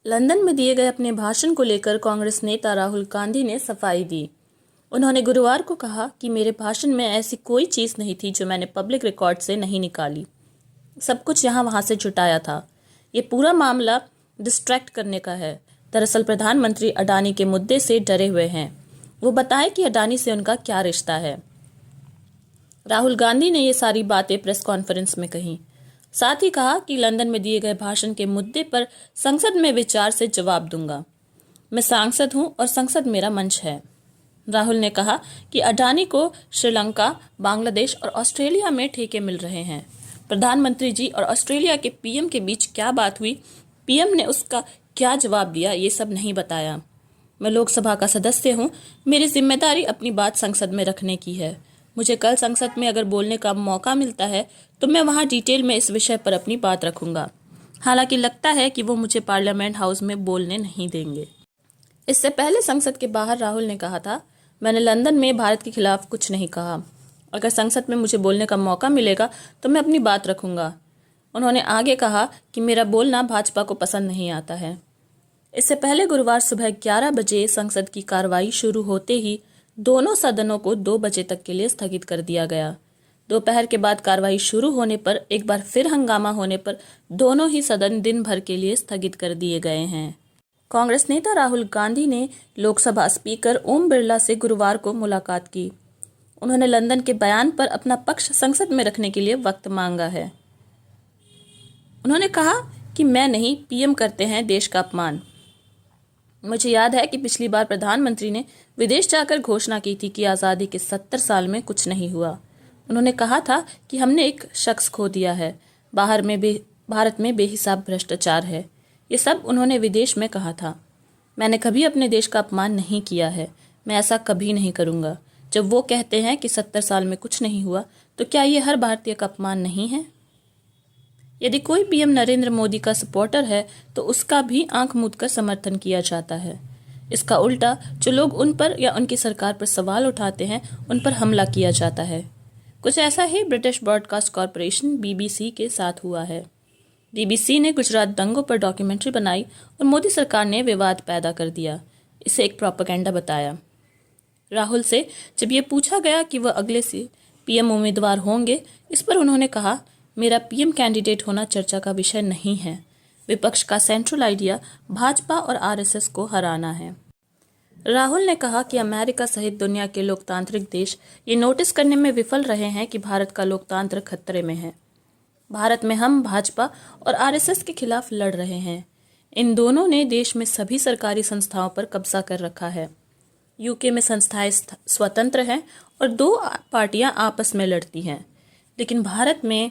London में दिए गए अपने भाषण को लेकर कांग्रेस नेता राहुल गांधी ने सफाई दी। उन्होंने गुरुवार को कहा कि मेरे भाषण में ऐसी कोई चीज़ नहीं थी जो मैंने पब्लिक रिकॉर्ड से नहीं निकाली। सब कुछ यहाँ वहाँ से जुटाया था। ये पूरा मामला डिस्ट्रैक्ट करने का है। दरअसल प्रधानमंत्री अडानी के मुद्दे से डरे हुए हैं। वो बताएं कि अडानी से उनका क्या रिश्ता है। राहुल गांधी ने ये सारी बातें प्रेस कॉन्फ्रेंस में कही। साथ ही कहा कि लंदन में दिए गए भाषण के मुद्दे पर संसद में विचार से जवाब दूंगा। मैं सांसद हूं और संसद मेरा मंच है। राहुल ने कहा कि अडानी को श्रीलंका, बांग्लादेश और ऑस्ट्रेलिया में ठेके मिल रहे हैं। प्रधानमंत्री जी और ऑस्ट्रेलिया के पीएम के बीच क्या बात हुई, पीएम ने उसका क्या जवाब दिया, ये सब नहीं बताया। मैं लोकसभा का सदस्य हूं। मेरी जिम्मेदारी अपनी बात संसद में रखने की है। मुझे कल संसद में अगर बोलने का मौका मिलता है तो मैं वहां डिटेल में इस विषय पर अपनी बात रखूंगा। हालांकि लगता है कि वो मुझे पार्लियामेंट हाउस में बोलने नहीं देंगे। इससे पहले संसद के बाहर राहुल ने कहा था, मैंने लंदन में भारत के खिलाफ कुछ नहीं कहा। अगर संसद में मुझे बोलने का मौका मिलेगा तो मैं अपनी बात रखूंगा। उन्होंने आगे कहा कि मेरा बोलना भाजपा को पसंद नहीं आता है। इससे पहले गुरुवार सुबह 11 बजे संसद की कार्रवाई शुरू होते ही दोनों सदनों को 2 बजे तक के लिए स्थगित कर दिया गया। दोपहर के बाद कार्रवाई शुरू होने पर एक बार फिर हंगामा होने पर दोनों ही सदन दिन भर के लिए स्थगित कर दिए गए हैं। कांग्रेस नेता राहुल गांधी ने लोकसभा स्पीकर ओम बिरला से गुरुवार को मुलाकात की। उन्होंने लंदन के बयान पर अपना पक्ष संसद में रखने के लिए वक्त मांगा है। उन्होंने कहा कि मैं नहीं, पीएम करते हैं देश का अपमान। मुझे याद है कि पिछली बार प्रधानमंत्री ने विदेश जाकर घोषणा की थी कि आज़ादी के 70 साल में कुछ नहीं हुआ। उन्होंने कहा था कि हमने एक शख्स खो दिया है। भारत में बेहिसाब भ्रष्टाचार है। ये सब उन्होंने विदेश में कहा था। मैंने कभी अपने देश का अपमान नहीं किया है। मैं ऐसा कभी नहीं करूँगा। जब वो कहते हैं कि 70 साल में कुछ नहीं हुआ तो क्या ये हर भारतीय का अपमान नहीं है? यदि कोई पीएम नरेंद्र मोदी का सपोर्टर है तो उसका भी आंख मूंद कर समर्थन किया जाता है। इसका उल्टा जो लोग उन पर या उनकी सरकार पर सवाल उठाते हैं उन पर हमला किया जाता है। कुछ ऐसा ही ब्रिटिश ब्रॉडकास्ट कॉरपोरेशन बीबीसी के साथ हुआ है। बीबीसी ने गुजरात दंगों पर डॉक्यूमेंट्री बनाई और मोदी सरकार ने विवाद पैदा कर दिया। इसे एक प्रोपेगेंडा बताया। राहुल से जब ये पूछा गया कि वह अगले से पीएम उम्मीदवार होंगे, इस पर उन्होंने कहा, मेरा पीएम कैंडिडेट होना चर्चा का विषय नहीं है। विपक्ष का सेंट्रल आइडिया भाजपा और आरएसएस को हराना है। राहुल ने कहा कि अमेरिका सहित दुनिया के लोकतांत्रिक देश ये नोटिस करने में विफल रहे हैं कि भारत का लोकतंत्र खतरे में है। भारत में हम भाजपा और आरएसएस के खिलाफ लड़ रहे हैं। इन दोनों ने देश में सभी सरकारी संस्थाओं पर कब्जा कर रखा है। यूके में संस्थाएं स्वतंत्र हैं और 2 पार्टियां आपस में लड़ती हैं, लेकिन भारत में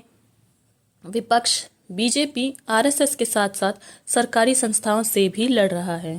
विपक्ष बीजेपी आरएसएस के साथ साथ सरकारी संस्थाओं से भी लड़ रहा है।